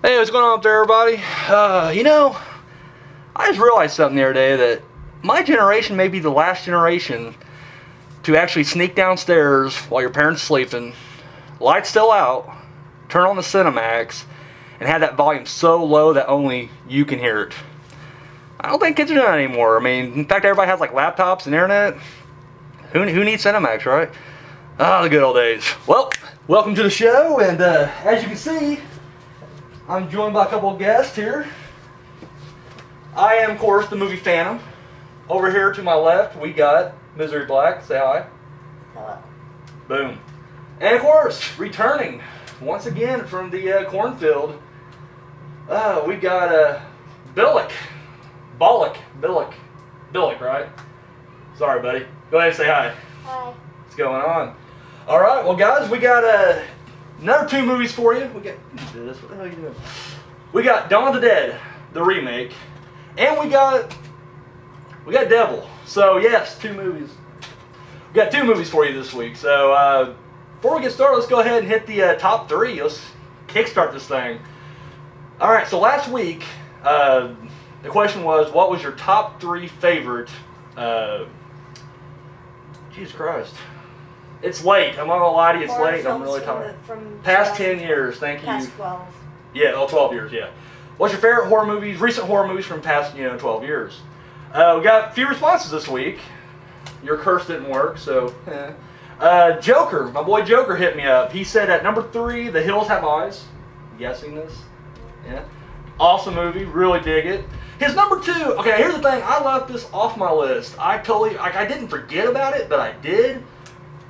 Hey, what's going on up there, everybody? I just realized something the other day that my generation may be the last generation to actually sneak downstairs while your parents are sleeping, lights still out, turn on the Cinemax, and have that volume so low that only you can hear it. I don't think kids are doing that anymore. I mean, in fact, everybody has like laptops and internet. Who needs Cinemax, right? Ah, the good old days. Well, welcome to the show, and as you can see, I'm joined by a couple of guests here. I am, of course, the movie Phantom. Over here to my left, we got Misery Black. Say hi. Hello. Boom. And of course, returning once again from the cornfield, we got Bilak. Bilak, right? Sorry, buddy. Go ahead and say hi. Hi. What's going on? All right, well, guys, we got another two movies for you. We got this. What the hell are you doing? We got Dawn of the Dead, the remake, and we got Devil. So yes, two movies. We got two movies for you this week. So before we get started, let's go ahead and hit the top three. Let's kickstart this thing. All right. So last week, the question was, what was your top three favorite? Jesus Christ. It's late. I'm not gonna lie to you. It's late. I'm really tired. From past 10 years. Thank you. Past 12. Yeah, 12 years. Yeah. What's your favorite horror movies? Recent horror movies from past 12 years. We got a few responses this week. Your curse didn't work, so. Joker, my boy Joker hit me up. He said at number 3, The Hills Have Eyes. I'm guessing this. Yeah. Awesome movie. Really dig it. His number 2. Okay, here's the thing. I left this off my list. I didn't forget about it, but I did.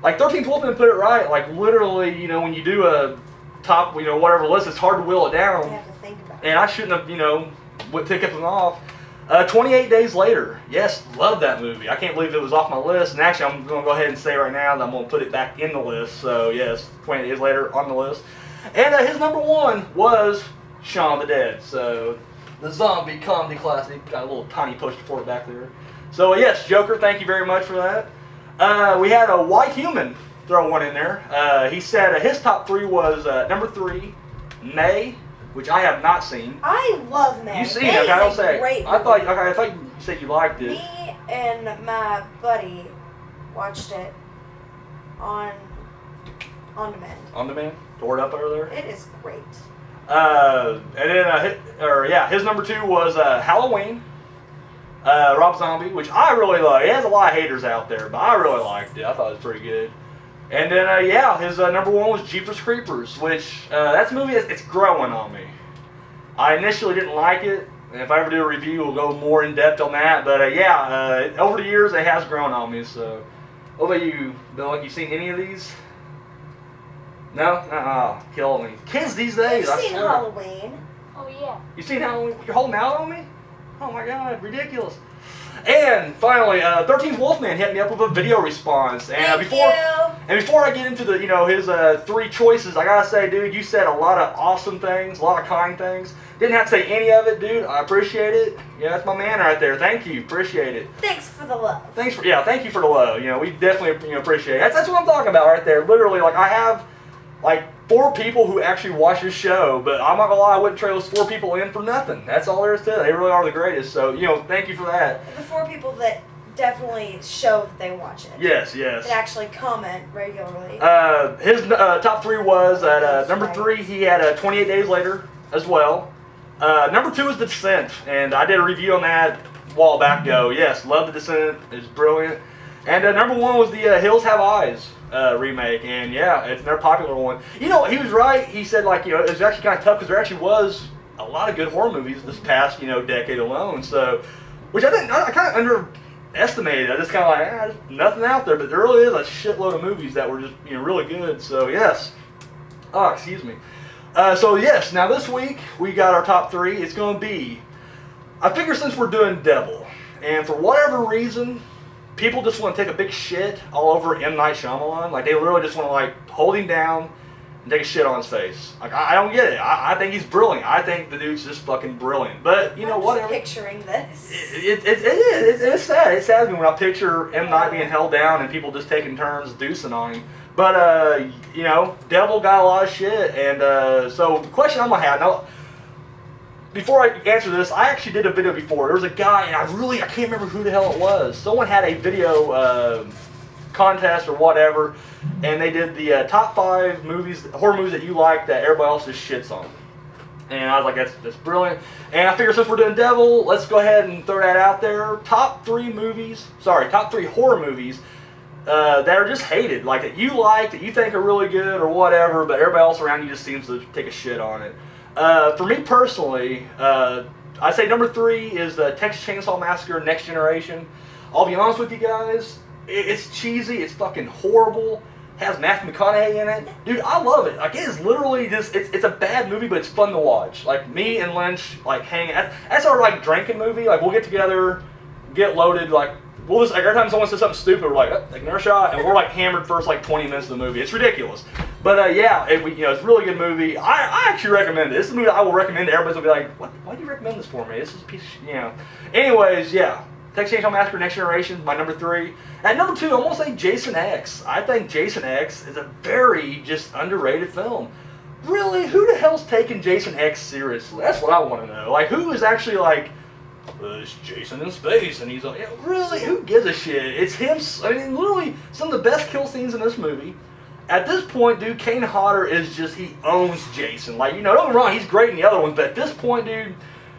Like 13th Wolfman put it right. Like literally, when you do a top, whatever list, it's hard to will it down. You have to think about it. And I shouldn't have, ticked them off. 28 Days Later. Yes, love that movie. I can't believe it was off my list. And actually, I'm going to go ahead and say right now that I'm going to put it back in the list. So yes, 28 Days Later on the list. And his number 1 was Shaun of the Dead. So the zombie comedy classic. Got a little tiny poster for it back there. So yes, Joker, thank you very much for that. We had a White Human throw one in there. He said his top 3 was number 3, May, which I have not seen. I love May. You seen it? Okay, I'll say. Great I thought you said you liked it. Me and my buddy watched it on demand. On demand? Tore it up over there. It is great. And then his number 2 was Halloween. Rob Zombie, which I really like. He has a lot of haters out there, but I really liked it. I thought it was pretty good. And then, his number 1 was Jeepers Creepers, which, that's a movie it's growing on me. I initially didn't like it, and if I ever do a review, we'll go more in depth on that. But, over the years, it has grown on me, so. What about you, Bill? Like, you seen any of these? No? Kill me. Kids these days, I've seen Halloween. Oh, yeah. You seen Halloween? You're holding out on me? Oh my God, ridiculous. And finally, 13th Wolfman hit me up with a video response. And before I get into the, his 3 choices, I gotta say, dude, you said a lot of awesome things, a lot of kind things. Didn't have to say any of it, dude. I appreciate it. Yeah, that's my man right there. Thank you. Appreciate it. Thanks for the love. Thank you for the love. We definitely appreciate it. That's what I'm talking about right there. Literally, like I have like 4 people who actually watch this show, but I'm not gonna lie, I wouldn't trade those 4 people in for nothing. That's all there is to it. They really are the greatest. So, thank you for that. The 4 people that definitely show that they watch it. Yes. That actually comment regularly. His top 3 was at number 3. He had 28 Days Later as well. Number 2 is The Descent, and I did a review on that a while back ago. Yes, love The Descent. It's brilliant. And number 1 was The Hills Have Eyes. Remake, and yeah, it's their popular one. He was right. He said, like, it was actually kind of tough because there actually was a lot of good horror movies this past, decade alone. So, which I kind of underestimated. I just kind of like, there's nothing out there, but there really is a shitload of movies that were just, really good. So, yes. Oh, excuse me. So, yes, now this week we got our top 3. It's going to be, I figure since we're doing Devil, and for whatever reason, people just want to take a big shit all over M. Night Shyamalan. Like, they literally just want to, like, hold him down and take a shit on his face. Like, I don't get it. I think he's brilliant. I think the dude's just fucking brilliant. But, whatever. I'm just picturing this. It's sad. It saddens me when I picture M. Night being held down and people just taking turns deucing on him. But, Devil got a lot of shit. And so the question I'm going to have, now, before I answer this, I actually did a video before. There was a guy, and I can't remember who the hell it was. Someone had a video contest or whatever, and they did the top 5 movies, horror movies that you like that everybody else just shits on. And I was like, that's brilliant. And I figured since we're doing Devil, let's go ahead and throw that out there. Top 3 horror movies that are just hated, like that you think are really good or whatever, but everybody else around you just seems to take a shit on it. For me personally, I'd say number 3 is the Texas Chainsaw Massacre Next Generation. I'll be honest with you guys, it's cheesy, it's fucking horrible. Has Matthew McConaughey in it. Dude, I love it. Like, it is literally just, it's a bad movie, but it's fun to watch. Like, me and Lynch, like, hang out. That's our, like, drinking movie. Like, we'll get together, get loaded, like, we'll just, like, every time someone says something stupid, we're like, oh, take another shot, and we're, like, hammered first, like, 20 minutes of the movie. It's ridiculous. But, yeah, it's a really good movie. I actually recommend it. This is a movie I will recommend to everybody. Will be like, why do you recommend this for me? This is a piece of shit, Anyways, yeah. Texas Chainsaw Massacre Next Generation, my number 3. At number 2, I'm going to say Jason X. I think Jason X is a very just underrated film. Really, who the hell's taking Jason X seriously? That's what I want to know. Like, who is actually like, it's Jason in space, and he's like, yeah, really, who gives a shit? It's him. I mean, literally, some of the best kill scenes in this movie. At this point, dude, Kane Hodder is just, he owns Jason. Like, don't get me wrong, he's great in the other ones, but at this point, dude,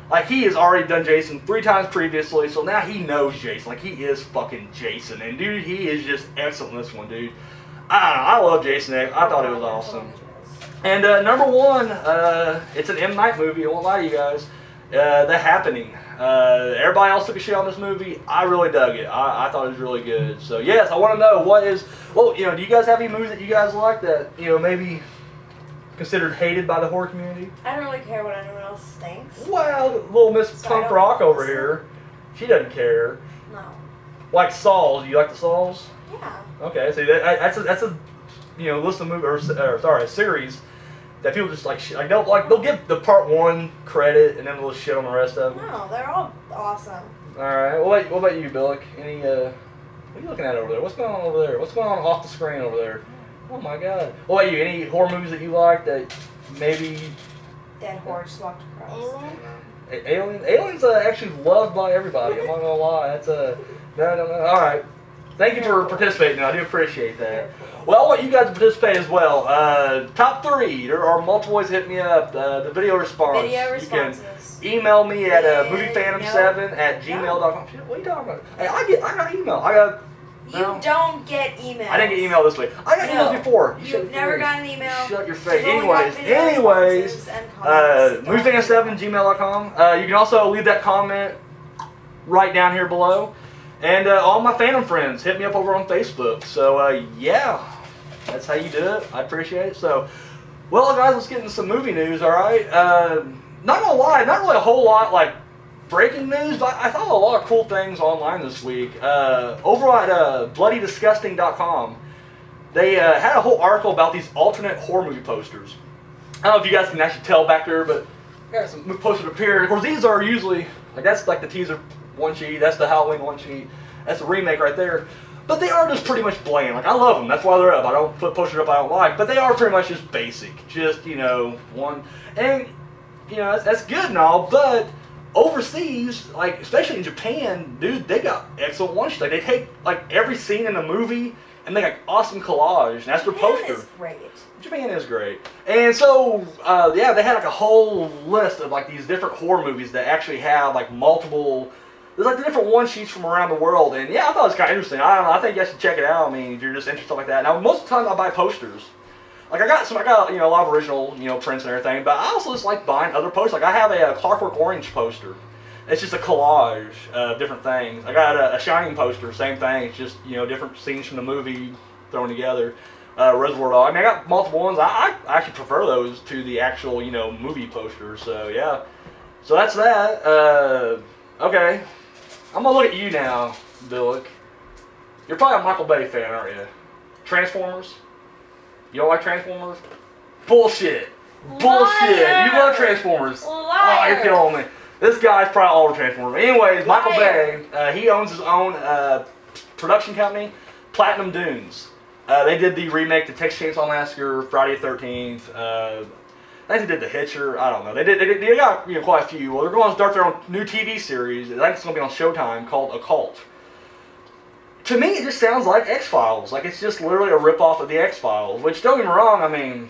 like, he has already done Jason 3 times previously, so now he knows Jason. Like, he is fucking Jason. And, dude, he is just excellent in this one, dude. I love Jason X. I thought it was awesome. And number 1, it's an M. Night movie. I won't lie to you guys. The Happening. Everybody else took a shit on this movie. I really dug it. I thought it was really good. So, yes, I want to know do you guys have any movies that you guys like that, maybe considered hated by the horror community? I don't really care what anyone else thinks. Well, little Miss Punk Rock over here, she doesn't care. No. Like Saws, you like the Saws? Yeah. Okay, so that's a list of movies a series that people just like they'll give the part 1 credit and then they'll shit on the rest of them. No, they're all awesome. All right. What about you, Bilak? What are you looking at over there? What's going on over there? What's going on off the screen over there? Oh my God. What about you? Any horror movies that you like that maybe? Dead Horse Walked Across. Alien's actually loved by everybody. I'm not gonna lie. That's no. All right. Thank you for participating. I do appreciate that. Well, I want you guys to participate as well. Top 3. There are multiple ways to hit me up. The video response. Video responses. You can email me at moviephantom7@gmail.com. What are you talking about? Hey, I got email. You don't get emails. I didn't get email this week. I got emails before. You've never got an email. Shut your face. Anyways, moviefan7@gmail.com. You can also leave that comment right down here below. And all my Phantom friends, hit me up over on Facebook. So, yeah, that's how you do it. I appreciate it. So, well, guys, let's get into some movie news, all right? Not gonna lie, not really a whole lot, like, breaking news, but I saw a lot of cool things online this week. Over at bloodydisgusting.com, they had a whole article about these alternate horror movie posters. I don't know if you guys can actually tell back there, but I got some posters up here. Of course, these are usually, like, that's like the teaser one sheet, that's the Halloween one sheet, that's the remake right there. But they are just pretty much bland. Like, I love them, that's why they're up. I don't put posters up I don't like, but they are pretty much just basic. Just, one. And, that's good and all, but overseas, like, especially in Japan, dude, they got excellent one sheets. Like, they take, like, every scene in the movie and make, like, awesome collage, and that's their poster. Japan is great. Japan is great. And so, yeah, they had, like, a whole list of, like, these different horror movies that actually have, like, multiple, there's, like, the different one sheets from around the world, and, yeah, I thought it was kind of interesting. I don't know, I think you guys should check it out. I mean, if you're just interested like that. Now, most of the time I buy posters. Like, I got a lot of original, prints and everything, but I also just like buying other posters. Like, I have a Clockwork Orange poster. It's just a collage of different things. I got a Shining poster, same thing. It's just, different scenes from the movie thrown together. Reservoir Dogs. I mean, I got multiple ones. I actually prefer those to the actual, movie posters. So, yeah. So, that's that. Okay. I'm going to look at you now, Bilak. You're probably a Michael Bay fan, aren't you? Transformers? You don't like Transformers? Bullshit. Bullshit. You love Transformers. Liar. Oh, you're killing me. This guy's probably all over Transformers. Anyways, Michael Bay, he owns his own production company, Platinum Dunes. They did the remake, the Texas Chainsaw Massacre, Friday the 13th. I think they did The Hitcher. I don't know. They got quite a few. Well, they're going to start their own new TV series. I think it's going to be on Showtime called Occult. To me, it just sounds like X-Files. Like it's just literally a ripoff of the X-Files. Which, don't get me wrong, I mean,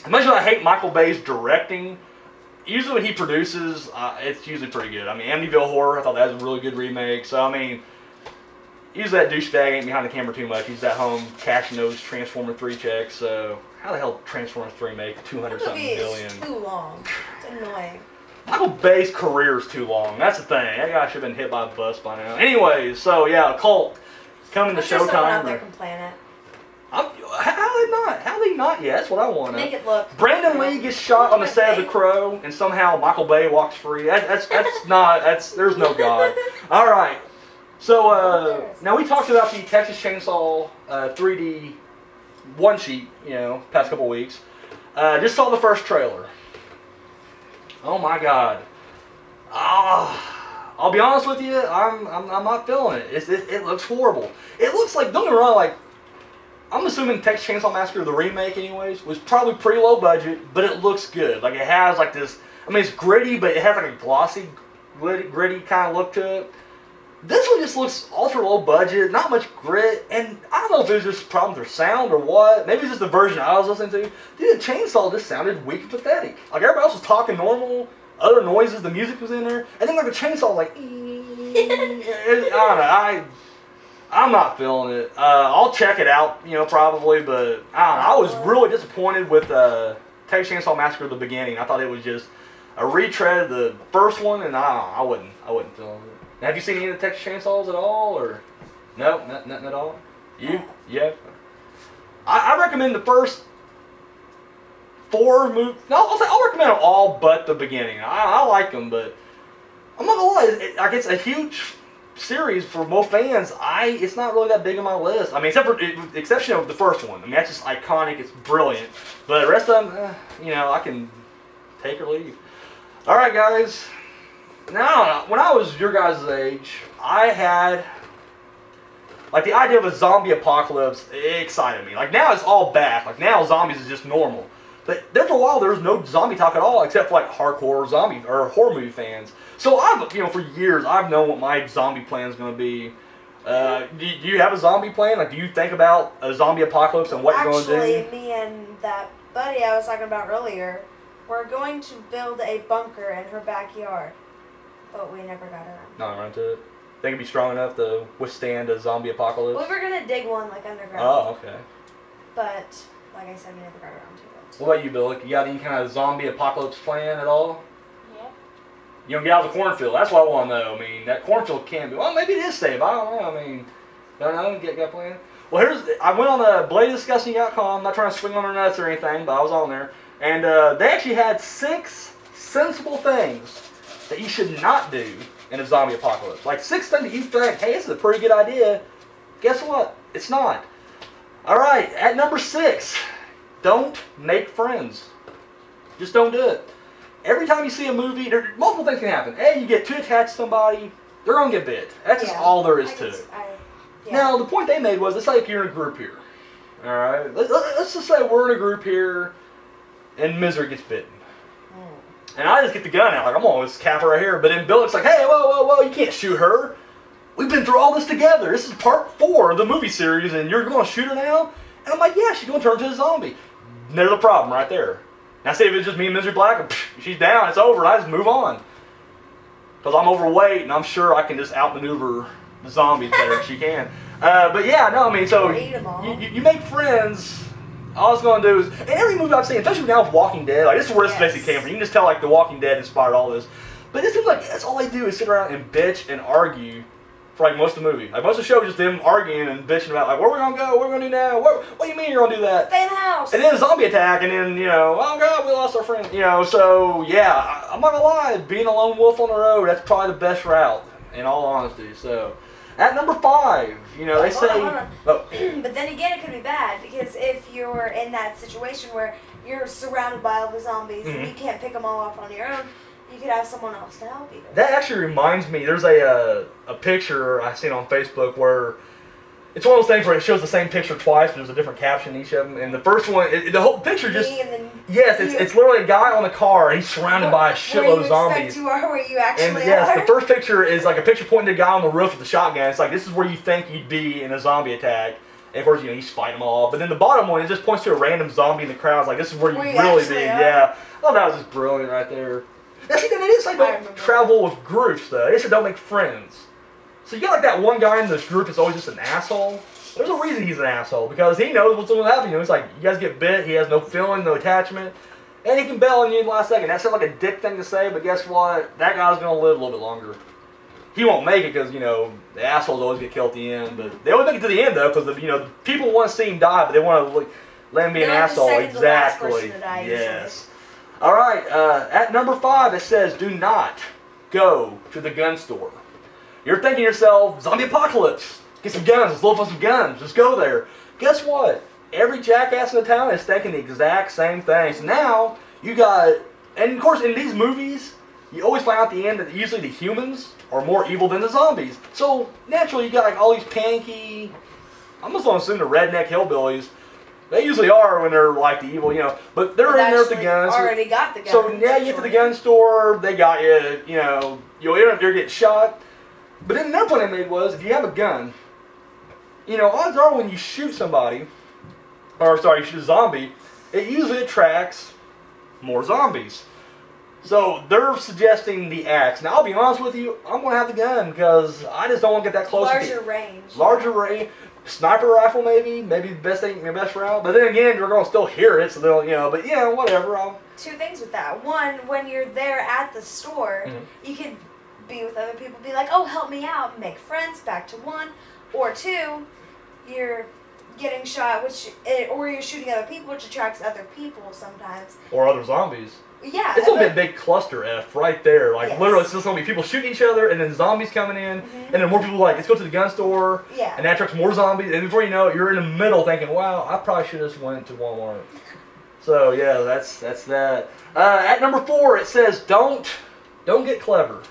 as much as I hate Michael Bay's directing, usually when he produces, it's usually pretty good. I mean, Amityville Horror, I thought that was a really good remake. So, I mean, usually that douchebag ain't behind the camera too much. He's at home cashing those Transformer 3 checks. So, how the hell Transformers 3 make 200-something billion? It's too long. It's annoying. Michael Bay's career is too long. That's the thing. That guy should have been hit by a bus by now. Anyways, so yeah, Occult coming to Showtime. Someone out there can plan it. How they not? Yeah, that's what I want. Make it look. Brandon Lee gets shot on the set of The Crow, and somehow Michael Bay walks free. That's not. There's no God. All right. So now we talked about the Texas Chainsaw 3D one sheet. Past couple weeks. Just saw the first trailer. Oh my God. I'll be honest with you. I'm not feeling it. It looks horrible. It looks like, don't get me wrong, like, I'm assuming Texas Chainsaw Massacre, the remake anyways, was probably pretty low budget, but it looks good. Like, it has like this, I mean, it's gritty, but it has like a glossy, gritty kind of look to it. This one just looks ultra low budget, not much grit, and I don't know if it was just a problem with their sound or what. Maybe it's just the version I was listening to. Dude, the chainsaw just sounded weak and pathetic. Like, everybody else was talking normal, other noises, the music was in there, and then like a chainsaw like, I don't know, I'm not feeling it. I'll check it out, probably, but I don't know. I was really disappointed with Texas Chainsaw Massacre at the beginning. I thought it was just a retread of the first one, and I wasn't feeling it. Now, have you seen any of the Texas Chainsaws at all, or no, nothing at all? You? Yeah. I recommend the first 4 movies. No, I'll recommend them all, but the beginning. I like them, but I'm not gonna lie. It's a huge series for most fans. It's not really that big on my list. I mean, the exception of the first one. I mean, that's just iconic. It's brilliant. But the rest of them, I can take or leave. All right, guys. Now, when I was your guys' age, I had, like, the idea of a zombie apocalypse, it excited me. Like, now it's all back. Like, now zombies is just normal. But there for a while, there was no zombie talk at all, except for, like, hardcore zombie or horror movie fans. So, for years, I've known what my zombie plan is going to be. Do you have a zombie plan? Like, do you think about a zombie apocalypse and what you're going to do? Actually, me and that buddy I was talking about earlier, we're going to build a bunker in her backyard. But we never got around. Not around to it? Think it'd be strong enough to withstand a zombie apocalypse? We were going to dig one, like, underground. Oh, okay. But, like I said, we never got around to it. What about you, Bilak? You got any kind of zombie apocalypse plan at all? Yeah. You don't get out of the cornfield. That's what I want to know. I mean, that cornfield can be. Well, maybe it is safe. I don't know. I mean, don't know. Get a plan. Well, I went on BladeDiscussing.com. Not trying to swing on their nuts or anything, but I was on there. And they actually had 6 sensible things that you should not do in a zombie apocalypse. Like 6 things that you think, hey, this is a pretty good idea. Guess what? It's not. Alright, at number 6, don't make friends. Just don't do it. Every time you see a movie, multiple things can happen. A, you get too attached to somebody, they're going to get bit. That's just all there is to it. Now, the point they made was, let's say if you're in a group here. Alright? Let's just say we're in a group here, and Misery gets bitten. And I just get the gun out, like, I'm going to just cap her right here. But then Bilak's like, hey, whoa, you can't shoot her. We've been through all this together. This is part 4 of the movie series, and you're going to shoot her now? And I'm like, yeah, she's going to turn into a zombie. There's the problem right there. Now, say if it's just me and Misery Black, she's down, it's over, and I just move on. Because I'm overweight, and I'm sure I can just outmaneuver the zombies better than she can. But yeah, no, I mean, so you make friends. All it's going to do is, in every movie I've seen, especially now with Walking Dead, like, this is where this basically came from. You can just tell, like, The Walking Dead inspired all this. But it seems like that's all they do is sit around and bitch and argue for, like, most of the movie. Like, most of the show is just them arguing and bitching about, like, where we going to go? What are we going to do now? What do you mean you're going to do that? Stay in the house. And then a zombie attack, and then, oh, God, we lost our friend. So, yeah, I'm not going to lie. Being a lone wolf on the road, that's probably the best route, in all honesty. So, at number 5, they say... Hold on. But then again, it could be bad, because if you're in that situation where you're surrounded by all the zombies and you can't pick them all off on your own, you could have someone else to help you. That actually reminds me, there's a picture I seen on Facebook where it's one of those things where it shows the same picture twice, but there's a different caption in each of them. And the first one, the whole picture just... Yes, it's literally a guy on the car, and he's surrounded by a shitload of zombies. You are where you actually and yes, are. the first picture is like a picture pointing at a guy on the roof with a shotgun. It's like, this is where you think you'd be in a zombie attack. And of course, you know, he's fighting them all. But then the bottom one, it just points to a random zombie in the crowd. It's like, this is where you really be. Yeah. Oh, that was just brilliant right there. Now, see, they didn't say don't travel with groups, though. They said don't make friends. So you got like that one guy in this group that's always just an asshole. There's a reason he's an asshole, because he knows what's going to happen. You know, it's like, you guys get bit, he has no feeling, no attachment, and he can bail on you in the last second. That sounds like a dick thing to say, but guess what? That guy's going to live a little bit longer. He won't make it because, you know, the assholes always get killed at the end, but they always make it to the end, though, because, you know, the people want to see him die, but they want to let him be an asshole. Exactly. Yes. All right, at number 5, it says, do not go to the gun store. You're thinking to yourself, zombie apocalypse. Get some guns, let's load up some guns, just go there. Guess what? Every jackass in the town is thinking the exact same thing. So now, you got, and of course in these movies, you always find out at the end that usually the humans are more evil than the zombies. So naturally you got like all these panicky, I'm just going to assume the redneck hillbillies. They usually are when they're like the evil, you know, but they're in there with the guns. Already got the guns. So now you get to the gun store, they got you, you know, you'll end up there getting shot. But then another point I made was, if you have a gun, you know, odds are when you shoot somebody, or sorry, you shoot a zombie, it usually attracts more zombies. So they're suggesting the axe. Now I'll be honest with you, I'm going to have the gun because I just don't want to get that close. Larger range. Larger range. Sniper rifle maybe the best thing, the best route. But then again, you're going to still hear it, so they'll, you know, but yeah, whatever. Two things with that. One, when you're there at the store, you can be with other people, be like, oh, help me out, make friends, back to one. Or two, you're getting shot, or you're shooting other people, which attracts other people sometimes. Or other zombies. Yeah. It's going to be a big cluster F right there. Like, literally, it's just going to be people shooting each other, and then zombies coming in, and then more people like, let's go to the gun store, and that attracts more zombies, and before you know it, you're in the middle thinking, wow, I probably should have just went to Walmart. So, yeah, that's that. At number 4, it says, don't get clever.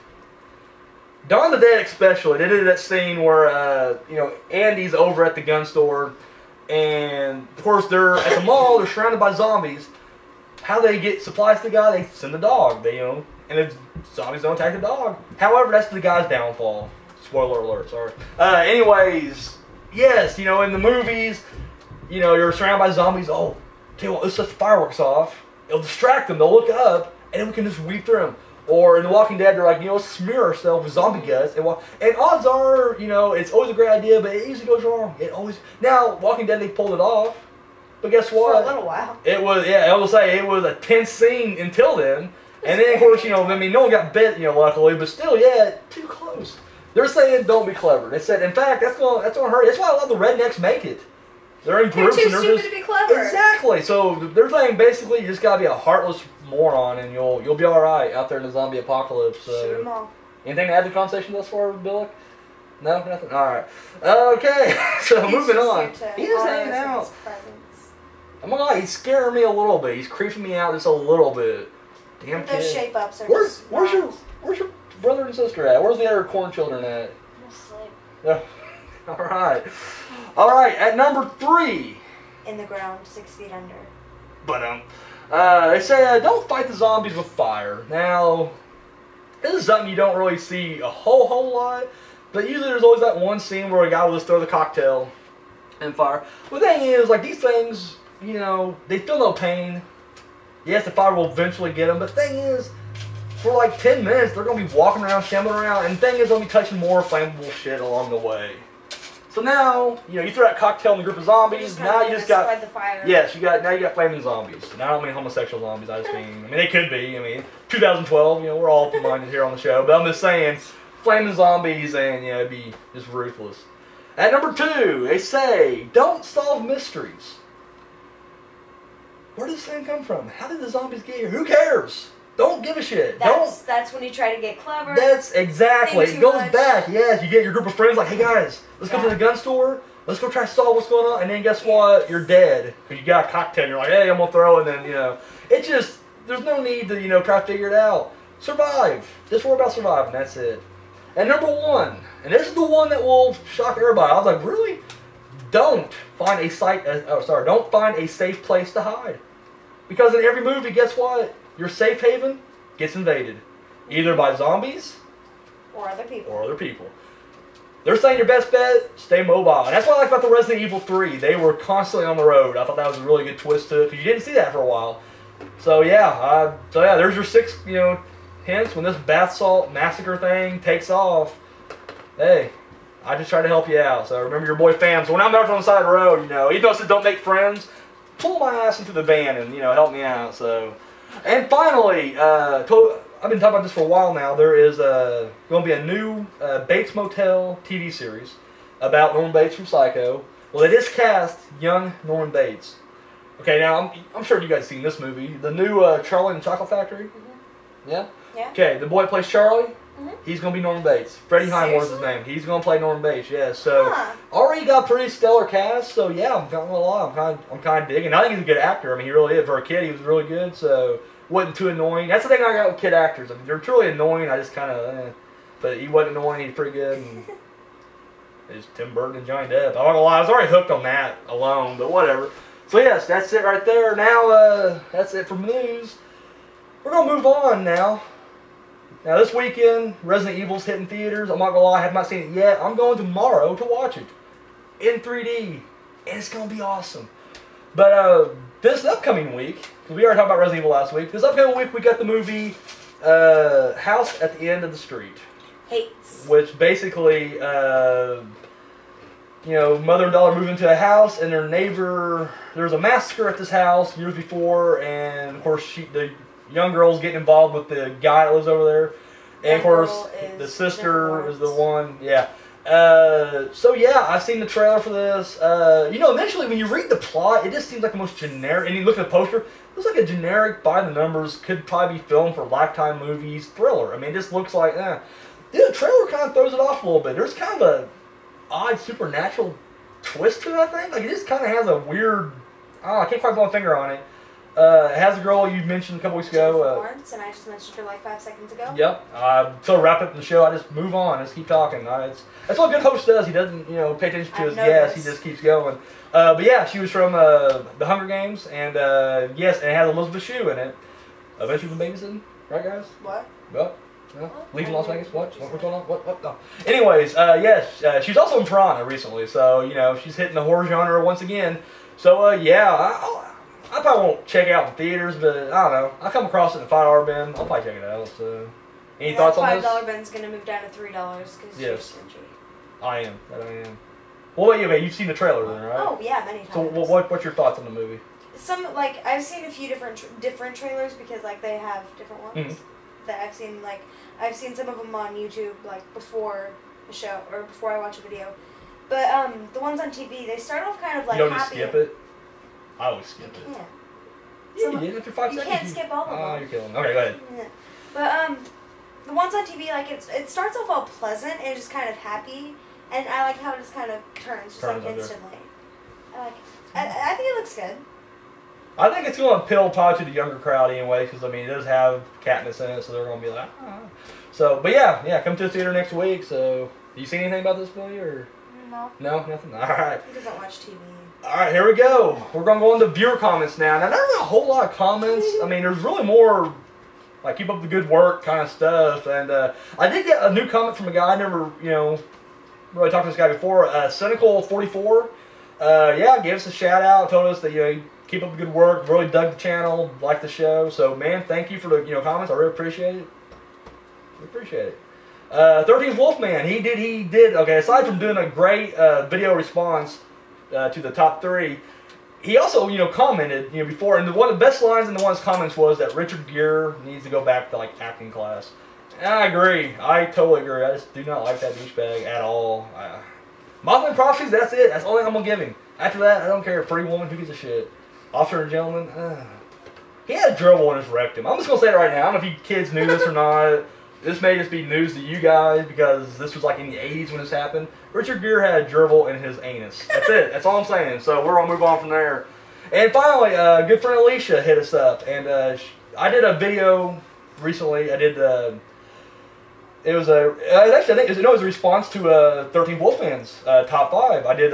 Dawn of the Dead especially, they did that scene where, you know, Andy's over at the gun store, and, of course, they're at the mall, they're surrounded by zombies. How they get supplies to the guy? They send the dog, you know, and the zombies don't attack the dog. However, that's the guy's downfall. Spoiler alert, sorry. Anyways, yes, you know, in the movies, you know, you're surrounded by zombies, oh, tell you what, let's set the fireworks off. It'll distract them, they'll look up, and then we can just weave through them. Or in The Walking Dead, they're like, you know, let's smear ourselves with zombie guts. And odds are, you know, it's always a great idea, but it usually goes wrong. It always. Now, Walking Dead, they pulled it off. But guess what? For a little while. It was, yeah, I will say, it was a tense scene until then. And then, of course, you know, I mean, no one got bit, you know, luckily, but still, yeah, too close. They're saying don't be clever. They said, in fact, that's going to hurt. That's why a lot of the rednecks make it. They're in groups and they're stupid just to be clever. Exactly. So they're saying basically you just gotta be a heartless moron and you'll be all right out there in the zombie apocalypse. Shoot 'em all. Anything to add to the conversation thus far, Bilak? No, nothing. All right. Okay. So moving on. He's just hanging out. I'm not gonna lie, he's scaring me a little bit. He's creeping me out just a little bit. Damn kid. Those shape ups are where's your brother and sister at? Where's the other corn children at? Asleep. Yeah. All right. All right. At number 3. In the ground, 6 feet under. But they say don't fight the zombies with fire. Now, this is something you don't really see a whole lot, but usually there's always that one scene where a guy will just throw the cocktail and fire. The thing is, like these things, you know, they feel no pain. Yes, the fire will eventually get them, but the thing is, for like 10 minutes, they're going to be walking around, shambling around, and the thing is, they'll be touching more flammable shit along the way. So now, you know, you throw that cocktail in the group of zombies, now you just got, the fire. yes, now you got flaming zombies. And I don't mean homosexual zombies, I just mean they could be, 2012, you know, we're all open-minded here on the show, but I'm just saying, flaming zombies and, it'd be just ruthless. At number 2, they say, don't solve mysteries. Where did this thing come from? How did the zombies get here? Who cares? Don't give a shit. That's when you try to get clever. That's exactly. It goes back. Yes, you get your group of friends like, hey guys, let's go to the gun store. Let's go try to solve what's going on. And then guess what? You're dead. Because you got a cocktail. You're like, hey, I'm going to throw. And then, it just, there's no need to, try to figure it out. Survive. Just worry about surviving. That's it. And number 1, and this is the one that will shock everybody. I was like, really? don't find don't find a safe place to hide. Because in every movie, guess what? Your safe haven gets invaded. Either by zombies or other people. They're saying your best bet, stay mobile. And that's what I like about the Resident Evil 3. They were constantly on the road. I thought that was a really good twist to it, because you didn't see that for a while. So yeah, there's your 6, hints. When this bath salt massacre thing takes off, hey, I just try to help you out. So remember your boy fam. So when I'm out on the side of the road, even though it says don't make friends, pull my ass into the van and, help me out. So, and finally, I've been talking about this for a while now. There is going to be a new Bates Motel TV series about Norman Bates from Psycho. Well, it is cast young Norman Bates. Okay, now I'm sure you guys have seen this movie, the new Charlie and the Chocolate Factory. Mm-hmm. Yeah. Yeah. Okay, the boy that plays Charlie. Mm-hmm. He's going to be Norman Bates. Freddie Highmore's his name. He's going to play Norman Bates. Yeah. So already got a pretty stellar cast. So yeah, I'm not gonna lie, I'm kind of digging. I think he's a good actor. I mean, he really is. For a kid, he was really good. So. Wasn't too annoying. That's the thing I got with kid actors. I mean, they're truly annoying. I just kind of, but he wasn't annoying. He's pretty good. And it's Tim Burton and Johnny Depp. I'm not gonna lie, I was already hooked on that alone, but whatever. So yes, that's it right there. Now, that's it for news. We're gonna move on now. Now this weekend, Resident Evil's hitting theaters. I'm not gonna lie, I have not seen it yet. I'm going tomorrow to watch it in 3D, and it's gonna be awesome. But this upcoming week, because we already talked about Resident Evil last week, this upcoming week we got the movie House at the End of the Street. Hates. Which basically, mother and daughter move into a house, and their neighbor, there's a massacre at this house years before, and of course the young girl's getting involved with the guy that lives over there. And of course, the sister is the one, yeah. So yeah, I've seen the trailer for this. Initially when you read the plot, it just seems like the most generic, and you look at the poster, it looks like a generic, by the numbers, could probably be filmed for Lifetime Movies thriller. I mean, it just looks like, Dude, the trailer kind of throws it off a little bit. There's kind of a odd supernatural twist to it, I think. Like, it just kind of has a weird, I can't quite put my finger on it. It has a girl you mentioned a couple weeks ago. Lawrence, and I just mentioned her like 5 seconds ago. Yep. So wrap up the show. I just move on. Just keep talking. That's what a good host does. He doesn't, pay attention to his guests. He just keeps going. But yeah, she was from the Hunger Games, and yes, and it has Elizabeth Shue in it. Adventures in Babysitting, right, guys? What? Well, Leaving Las Vegas. What? What's going on? What? No. Anyways, yes, she's also in Piranha recently, so she's hitting the horror genre once again. So yeah, I probably won't check it out in theaters, but I don't know. I'll come across it in a $5 bin. I'll probably check it out. So, any thoughts on this? $5 bin's gonna move down to $3 because you're stingy. I am. Well, wait, okay, you've seen the trailer then, right? Oh yeah, many times. So, what's your thoughts on the movie? I've seen a few different trailers because they have different ones that I've seen. I've seen some of them on YouTube before the show or before I watch a video. But the ones on TV, they start off kind of you don't just skip it. I always skip it. Yeah. Yeah, you did after 5 seconds. You can't skip all of them. Oh, you're killing me. Okay, go ahead. Yeah. But the ones on TV, it starts off all pleasant and just kind of happy, and I like how it just kind of turns instantly. I like it. I think it looks good. I think it's going to appeal probably to the younger crowd anyway, because it does have Katniss in it, so they're going to be like, So, but yeah, come to the theater next week. So, do you see anything about this movie or? No. No, nothing. All right. He doesn't watch TV. All right, here we go. We're going to go into viewer comments now. Now, there's a whole lot of comments. I mean, there's really more, keep up the good work kind of stuff. And I did get a new comment from a guy I never, really talked to this guy before. Cynical44. Yeah, gave us a shout out. Told us that, keep up the good work. Really dug the channel. Liked the show. So, man, thank you for the, comments. I really appreciate it. Appreciate it. 13th Wolfman. He did. Okay, aside from doing a great video response to the top 3, he also, commented, before, and one of the best lines in one of his comments was that Richard Gere needs to go back to, acting class. And I agree. I totally agree. I just do not like that douchebag at all. Modeling Prophecies, that's it. That's the only thing I'm going to give him. After that, I don't care. Pretty Woman, who gives a shit? Officer and Gentleman, he had a drill in his rectum. I'm just going to say it right now. I don't know if you kids knew this or not. This may just be news to you guys because this was in the 80s when this happened. Richard Gere had a gerbil in his anus. That's it. That's all I'm saying. So we're going to move on from there. And finally, good friend Alicia hit us up. And I did a video recently. I did, it was a response to 13 Wolfman's top 5. I did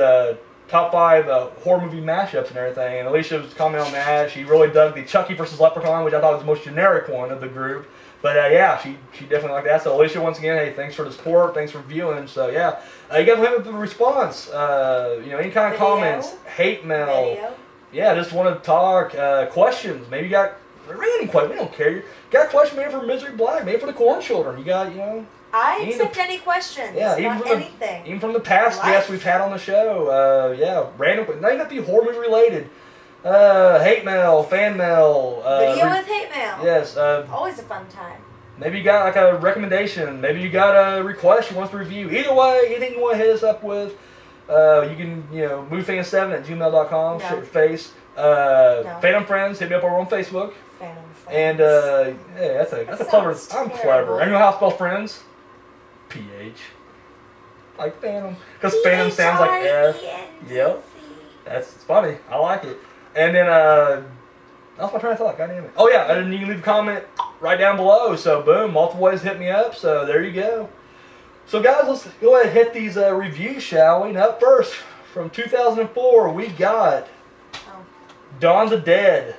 top 5 horror movie mashups and everything. And Alicia was commenting on that. She really dug the Chucky versus Leprechaun, which I thought was the most generic one of the group. But yeah, she definitely liked that. So Alicia, once again, hey, thanks for the support, thanks for viewing. So yeah, you guys have a response. Any kind of comments, hate mail. Yeah, just want to talk. Questions. Maybe you got random questions. We don't care. You got a question maybe for Misery Black, maybe for the Corn Children. You got I accept any questions. Yeah, anything. Even from the past guests we've had on the show. Yeah, random. Not even have to be horror movie related. Hate mail, fan mail. Video with hate mail. Yes. Always a fun time. Maybe you got like a recommendation. Maybe you got a request you want us to review. Either way, anything you want to hit us up with, you can, moviefan7@gmail.com. No. Share your face. No. Phantom Friends, hit me up over on Facebook. Phantom Friends. And yeah, that's a clever. I'm clever. And you know how to spell friends? PH. Like Phantom, because Phantom sounds like F. Yep. It's funny. I like it. And then, that's my train of thought. God damn it. Oh, yeah. And then you can leave a comment right down below. So, boom. Multiple ways to hit me up. So, there you go. So, guys, let's go ahead and hit these reviews, shall we? And up first, from 2004, we got Dawn of the Dead.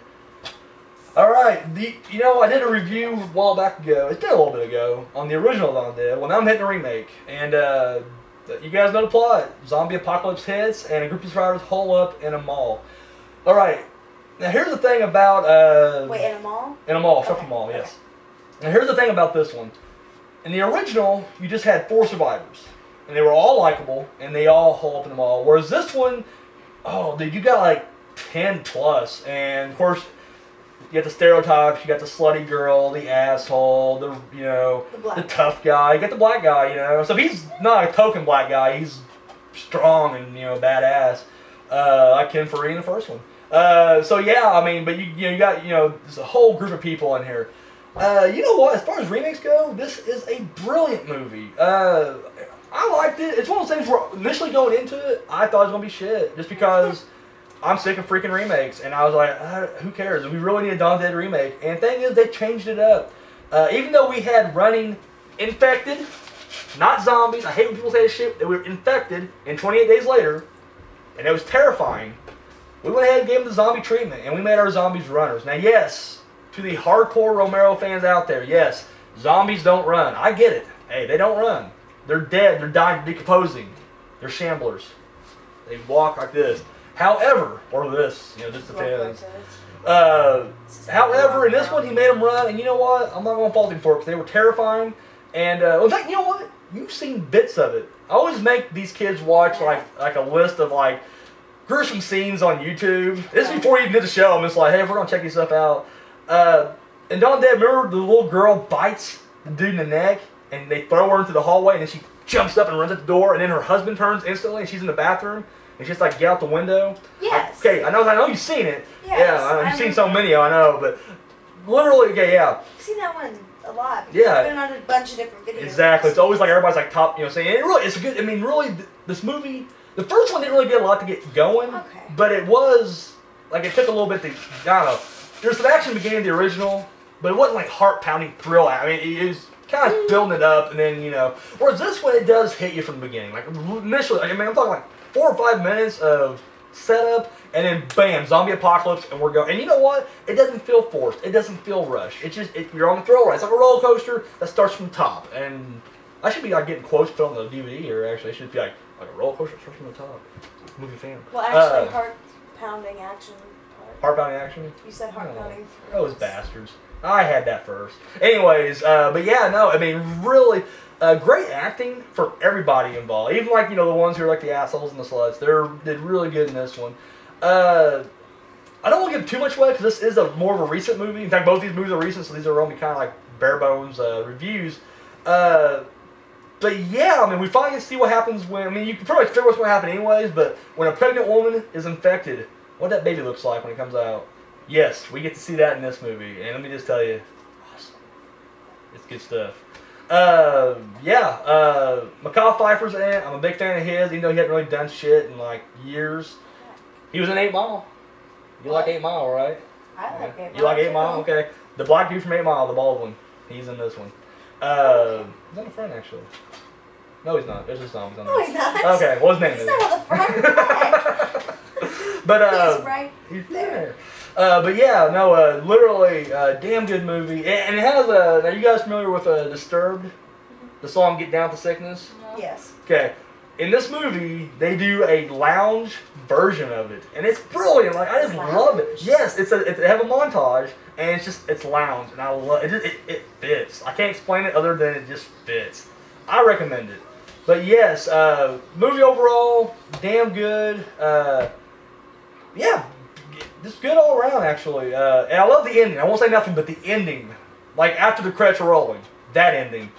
All right. I did a review a while back ago. It's been a little bit ago on the original Dawn of the Dead. Well, now I'm hitting a remake. And, you guys know the plot. Zombie apocalypse hits, and a group of survivors hole up in a mall. All right. Now, here's the thing about... Wait, in a mall? In a mall. Shop mall, yes. Okay. Now, here's the thing about this one. In the original, you just had 4 survivors. And they were all likable, and they all hole up in the mall. Whereas this one, oh, dude, you got like 10 plus. And, of course, you got the stereotypes. You got the slutty girl, the asshole, the tough guy. You got the black guy, So he's not a token black guy. He's strong and, badass. Like Ken Faree in the first one. So yeah, I mean, but you got there's a whole group of people in here. You know what? As far as remakes go, this is a brilliant movie. I liked it. It's one of those things where initially going into it, I thought it was gonna be shit, just because I'm sick of freaking remakes, and I was like, who cares? We really need a Dawn of the Dead remake. And the thing is, they changed it up. Even though we had running infected, not zombies. I hate when people say this shit. They were infected, and 28 days later, and it was terrifying. We went ahead and gave them the zombie treatment, and we made our zombies runners. Now, yes, to the hardcore Romero fans out there, yes, zombies don't run. I get it. Hey, they don't run. They're dead. They're dying, decomposing. They're shamblers. They walk like this. However, or this, just the feelings. However, in this one, he made them run, and you know what? I'm not going to fault him for it, because they were terrifying. And, in fact, you know what? You've seen bits of it. I always make these kids watch, like a list of, gruesome scenes on YouTube. This is before you even did the show. I'm just like, hey, we're going to check this stuff out. And Dawn of the Dead, remember the little girl bites the dude in the neck, and they throw her into the hallway, and then she jumps up and runs at the door, and then her husband turns instantly, and she's in the bathroom, and she's like, get out the window. Yes. Okay, I know you've seen it. Yes, yeah, you've seen so many, I know, but literally, okay, yeah. I've seen that one a lot. Yeah. It's been on a bunch of different videos. Exactly. It's always like everybody's like top, saying, and it really, it's a good, I mean, really, this movie, the first one didn't really get a lot to get going, but it was, it took a little bit to, I don't know, there's some action beginning of the original, but it wasn't like heart-pounding thrill. I mean, it was kind of building it up, and then, whereas this one, it does hit you from the beginning. Like, initially, I'm talking 4 or 5 minutes of setup, and then bam, zombie apocalypse, and we're going. And you know what? It doesn't feel forced. It doesn't feel rushed. It's just, you're on the thrill ride. It's like a roller coaster that starts from the top. And I should be getting quotes put on the DVD here, actually. It should be like a roller coaster that starts from the top. Movie fan. Well, actually, heart-pounding action. Heart-pounding action? You said heart-pounding. Those bastards. I had that first. Anyways, but yeah, no, I mean, really, great acting for everybody involved. Even the ones who are the assholes and the sluts. They did really good in this one. I don't want to give too much away, because this is more of a recent movie. In fact, both these movies are recent, so these are only kind of bare bones reviews. But yeah, I mean, we finally get to see what happens when, I mean, you can pretty much figure what's going to happen anyways, but when a pregnant woman is infected, what that baby looks like when it comes out. Yes, we get to see that in this movie, and let me just tell you, awesome. It's good stuff. Yeah, Macaw Pfeiffer's in it. I'm a big fan of his, even though he hadn't really done shit in years. He was in 8 Mile. You like 8 Mile, right? I like 8 Mile. You like 8 Mile? Okay. The black dude from 8 Mile, the bald one. He's in this one. He's on the front, actually. No, he's not. There's just songs on there. No, he's not. Okay, what's his name? He's not on the front. But he's right there. But yeah, no, literally, damn good movie. And it has a. Are you guys familiar with Disturbed? The song "Get Down with the Sickness." No. Yes. Okay. In this movie, they do a lounge version of it, and it's brilliant. Like I just love it. Yes, they have a montage, and it's lounge, and I love it. It fits. I can't explain it other than it just fits. I recommend it. But yes, movie overall, damn good. Yeah, just good all around actually. And I love the ending. I won't say nothing, but the ending, like after the credits are rolling, that ending.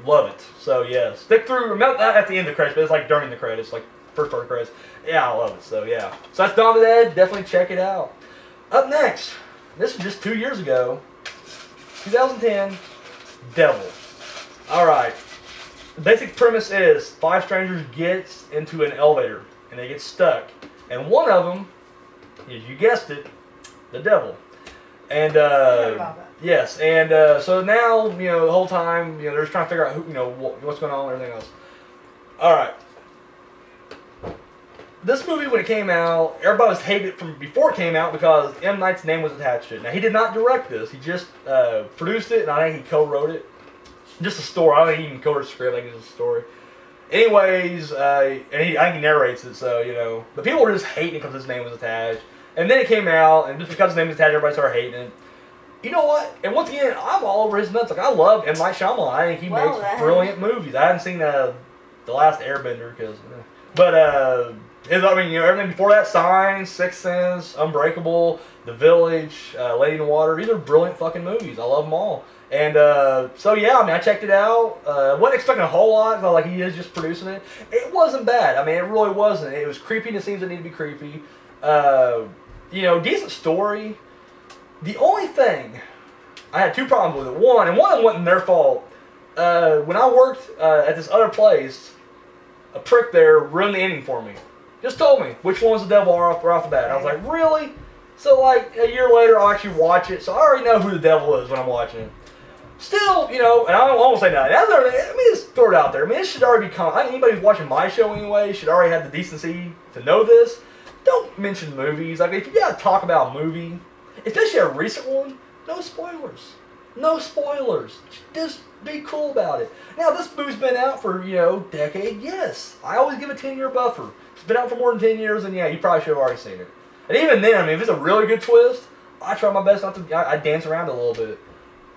Love it. So yeah, stick through. Not at the end of the credits, but it's like during the credits, like first part of the credits. Yeah, I love it. So yeah. So that's Dawn of the Dead. Definitely check it out. Up next, this was just 2 years ago, 2010. Devil. All right. The basic premise is 5 strangers get into an elevator and they get stuck, and one of them is, you guessed it, the devil. And yes, and so now, the whole time, they're just trying to figure out who, what's going on and everything else. All right. This movie, when it came out, everybody was hating it from before it came out because M. Night's name was attached to it. Now, he did not direct this. He just produced it, and I think he co-wrote it. Just a story. I don't think he even co-wrote the script. I think it's a story. Anyways, and I think he narrates it, so, But people were just hating it because his name was attached. And then it came out, and just because his name was attached, everybody started hating it. You know what? And once again, I'm all over his nuts. Like, I love M. Night Shyamalan. I think he makes brilliant movies. I haven't seen The Last Airbender, because... But, everything before that, Signs, Sixth Sense, Unbreakable, The Village, Lady in the Water, these are brilliant fucking movies. I love them all. And, so yeah, I checked it out. Wasn't expecting a whole lot, but, he is just producing it. It wasn't bad. It really wasn't. It was creepy in the scenes that needed to be creepy. Decent story. The only thing, I had 2 problems with it. One of them wasn't their fault. When I worked at this other place, a prick there ruined the ending for me. Just told me which one was the devil right off the bat. I was like, really? So, a year later, I'll actually watch it, so I already know who the devil is when I'm watching it. Still, and I won't say nothing. Just throw it out there. This should already be common. Anybody who's watching my show anyway should already have the decency to know this. Don't mention movies. If you gotta talk about a movie, especially a recent one, no spoilers. No spoilers. Just be cool about it. Now, this movie's been out for, decade. Yes. I always give a 10-year buffer. It's been out for more than 10 years, and yeah, you probably should have already seen it. And even then, if it's a really good twist, I try my best not to, I dance around a little bit.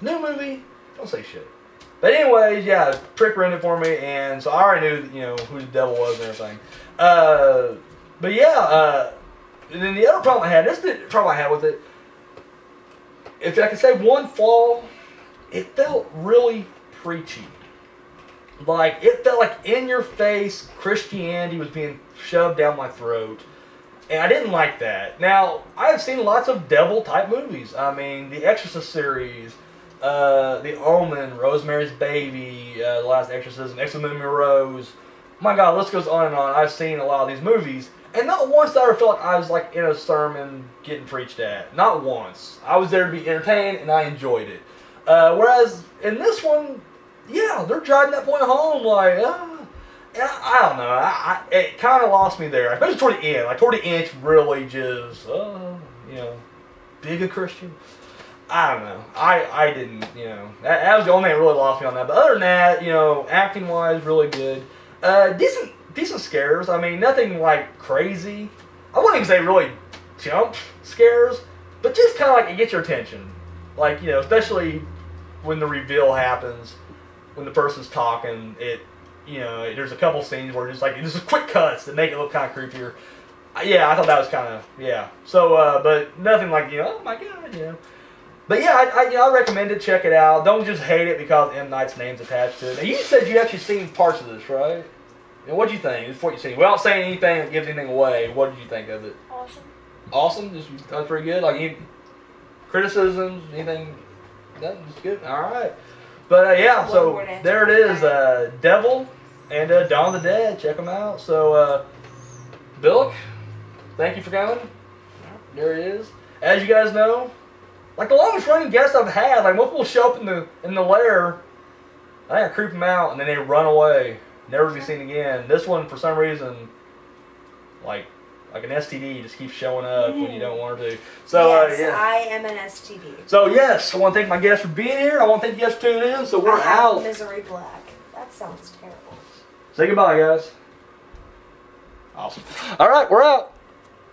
New movie, don't say shit. But anyways, yeah, prick ruined it for me, and so I already knew, who the devil was and everything. But yeah, and then the other problem I had, this is the problem I had with it, if I could say one flaw, it felt really preachy. It felt like in-your-face Christianity was being shoved down my throat. And I didn't like that. Now, I have seen lots of devil-type movies. The Exorcist series, The Omen, Rosemary's Baby, The Last Exorcism, Exorcism of Emily Rose. My God, the list goes on and on. I've seen a lot of these movies. And not once did I ever feel like I was in a sermon getting preached at. Not once. I was there to be entertained, and I enjoyed it. Whereas in this one, yeah, they're driving that point home I don't know. It kind of lost me there, especially toward the end. Toward the end, it's really just, being a Christian. I don't know. I didn't, that was the only thing that really lost me on that. But other than that, acting-wise, really good. Decent scares. Nothing crazy. I wouldn't even say really jump scares, but just kind of it gets your attention. Especially when the reveal happens, when the person's talking, there's a couple scenes where there's quick cuts that make it look kind of creepier. Yeah, I thought that was kind of, yeah. So, but nothing oh my God, But yeah, I recommend it. Check it out. Don't just hate it because M. Night's name's attached to it. Now, you said you actually seen parts of this, right? And what'd you think? This is what you seen. Without saying anything that gives anything away, what did you think of it? Awesome. Awesome? That's pretty good? Any criticisms? Anything? Nothing? Just good? Alright. But yeah, so there it is. Devil and Dawn of the Dead. Check them out. So, Bilak, thank you for coming. There it is. As you guys know, the longest running guest I've had, most people show up in the lair, I creep them out, and then they run away. Never to be seen again. This one, for some reason, I Like an STD just keeps showing up when you don't want her to. So, yes, yeah. I am an STD. So, yes, I want to thank my guests for being here. I want to thank you guys for tuning in. So, we're out. Misery Black. That sounds terrible. Say goodbye, guys. Awesome. All right, we're out.